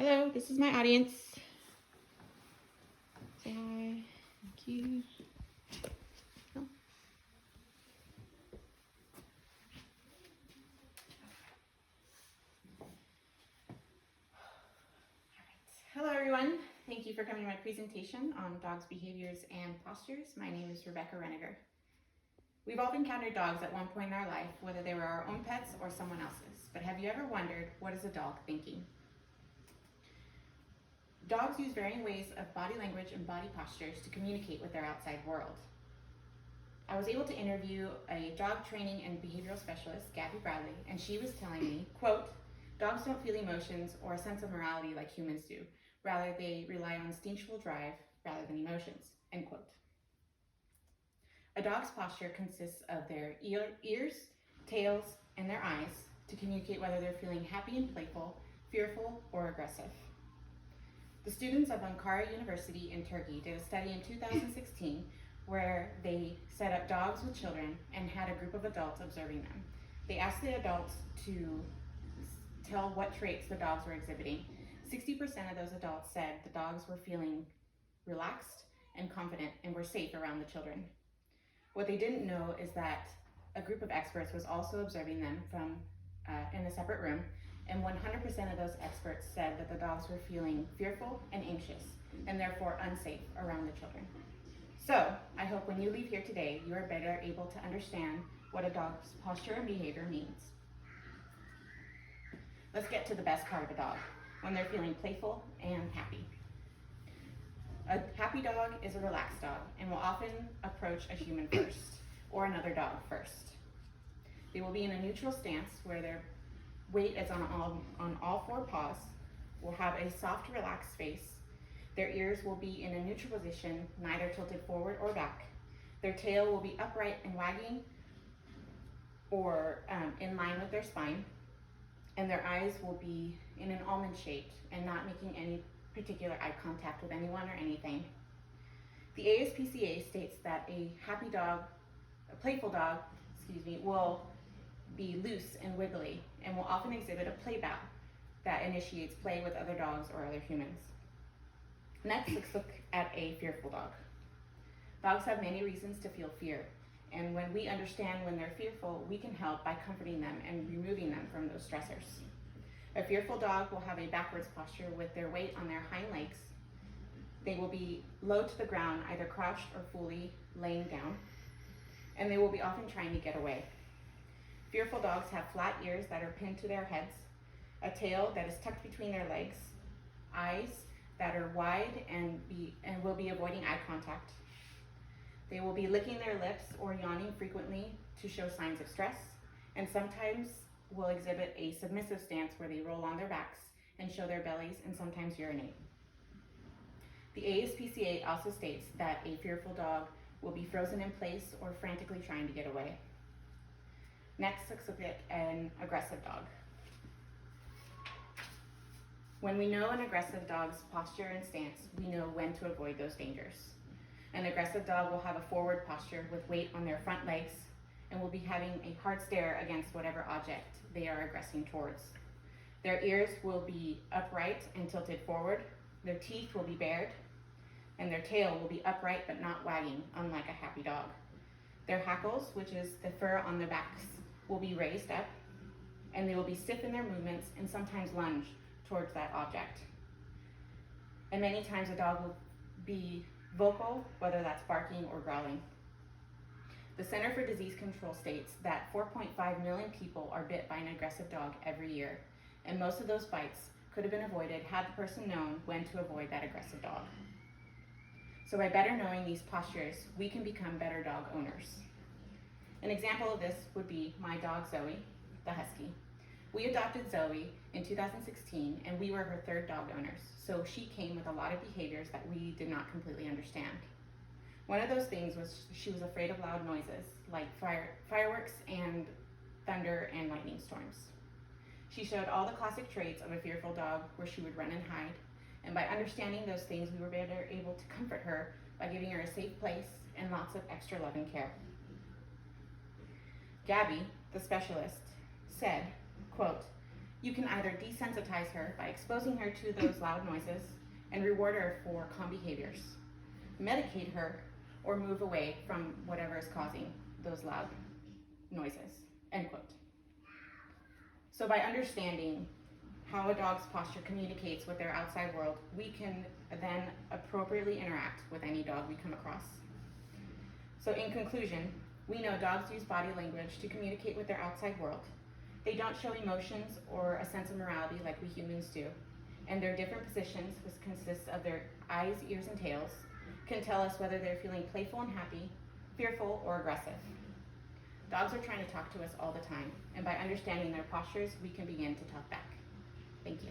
Hello, this is my audience. Say hi. Thank you. No. Hello, everyone. Thank you for coming to my presentation on dogs' behaviors and postures. My name is Rebecca Reniger. We've all encountered dogs at one point in our life, whether they were our own pets or someone else's. But have you ever wondered, what is a dog thinking? Dogs use varying ways of body language and body postures to communicate with their outside world. I was able to interview a dog training and behavioral specialist, Gabby Bradley, and she was telling me, quote, dogs don't feel emotions or a sense of morality like humans do. Rather, they rely on instinctual drive rather than emotions, end quote. A dog's posture consists of their ears, tails, and their eyes to communicate whether they're feeling happy and playful, fearful, or aggressive. The students of Ankara University in Turkey did a study in 2016 where they set up dogs with children and had a group of adults observing them. They asked the adults to tell what traits the dogs were exhibiting. 60% of those adults said the dogs were feeling relaxed and confident and were safe around the children. What they didn't know is that a group of experts was also observing them from in a separate room, and 100% of those experts said that the dogs were feeling fearful and anxious and therefore unsafe around the children. So, I hope when you leave here today, you are better able to understand what a dog's posture and behavior means. Let's get to the best part of a dog, when they're feeling playful and happy. A happy dog is a relaxed dog and will often approach a human first, or another dog first. They will be in a neutral stance where their weight is on all four paws, will have a soft, relaxed face. Their ears will be in a neutral position, neither tilted forward or back. Their tail will be upright and wagging or in line with their spine. And their eyes will be in an almond shape and not making any particular eye contact with anyone or anything. The ASPCA states that a happy dog, a playful dog, will be loose and wiggly and will often exhibit a play bow that initiates play with other dogs or other humans. Next, let's look at a fearful dog. Dogs have many reasons to feel fear, and when we understand when they're fearful, we can help by comforting them and removing them from those stressors. A fearful dog will have a backwards posture with their weight on their hind legs. They will be low to the ground, either crouched or fully laying down, and they will be often trying to get away. Fearful dogs have flat ears that are pinned to their heads, a tail that is tucked between their legs, eyes that are wide and will be avoiding eye contact. They will be licking their lips or yawning frequently to show signs of stress, and sometimes will exhibit a submissive stance where they roll on their backs and show their bellies and sometimes urinate. The ASPCA also states that a fearful dog will be frozen in place or frantically trying to get away. Next, let's look at an aggressive dog. When we know an aggressive dog's posture and stance, we know when to avoid those dangers. An aggressive dog will have a forward posture with weight on their front legs and will be having a hard stare against whatever object they are aggressing towards. Their ears will be upright and tilted forward, their teeth will be bared, and their tail will be upright but not wagging, unlike a happy dog. Their hackles, which is the fur on their backs, will be raised up, and they will be stiff in their movements and sometimes lunge towards that object. And many times a dog will be vocal, whether that's barking or growling. The Center for Disease Control states that 4.5 million people are bit by an aggressive dog every year, and most of those bites could have been avoided had the person known when to avoid that aggressive dog. So by better knowing these postures, we can become better dog owners. An example of this would be my dog Zoe, the Husky. We adopted Zoe in 2016, and we were her third dog owners, so she came with a lot of behaviors that we did not completely understand. One of those things was she was afraid of loud noises, like fireworks and thunder and lightning storms. She showed all the classic traits of a fearful dog, where she would run and hide, and by understanding those things, we were better able to comfort her by giving her a safe place and lots of extra love and care. Gabby, the specialist, said, quote, You can either desensitize her by exposing her to those loud noises and reward her for calm behaviors, medicate her, or move away from whatever is causing those loud noises, end quote. So by understanding how a dog's posture communicates with their outside world, we can then appropriately interact with any dog we come across. So in conclusion, we know dogs use body language to communicate with their outside world. They don't show emotions or a sense of morality like we humans do, and their different positions, which consists of their eyes, ears, and tails, can tell us whether they're feeling playful and happy, fearful, or aggressive. Dogs are trying to talk to us all the time, and by understanding their postures, we can begin to talk back. Thank you.